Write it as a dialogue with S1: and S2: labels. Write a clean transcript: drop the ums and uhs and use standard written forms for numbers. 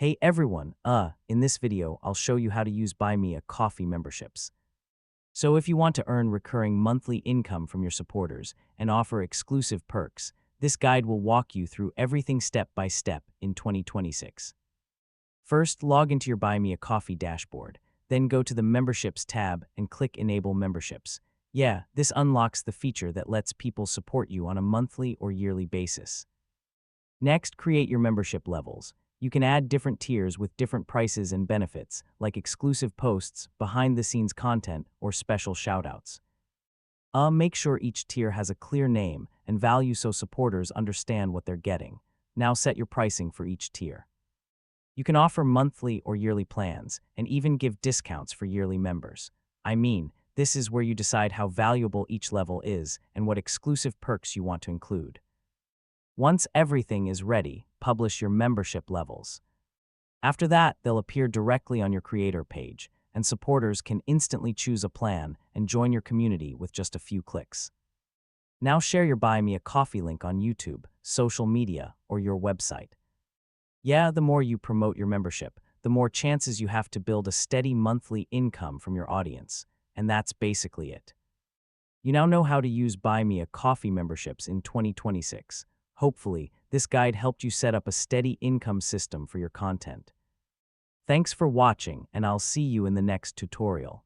S1: Hey everyone, in this video, I'll show you how to use Buy Me a Coffee memberships. So if you want to earn recurring monthly income from your supporters and offer exclusive perks, this guide will walk you through everything step by step in 2026. First, log into your Buy Me a Coffee dashboard, then go to the Memberships tab and click Enable Memberships. Yeah, this unlocks the feature that lets people support you on a monthly or yearly basis. Next, create your membership levels. You can add different tiers with different prices and benefits, like exclusive posts, behind-the-scenes content, or special shoutouts. Make sure each tier has a clear name and value so supporters understand what they're getting. Now set your pricing for each tier. You can offer monthly or yearly plans, and even give discounts for yearly members. This is where you decide how valuable each level is and what exclusive perks you want to include. Once everything is ready, publish your membership levels. After that, they'll appear directly on your creator page, and supporters can instantly choose a plan and join your community with just a few clicks. Now share your Buy Me a Coffee link on YouTube, social media, or your website. Yeah, the more you promote your membership, the more chances you have to build a steady monthly income from your audience, and that's basically it. You now know how to use Buy Me a Coffee memberships in 2026. Hopefully, this guide helped you set up a steady income system for your content. Thanks for watching, and I'll see you in the next tutorial.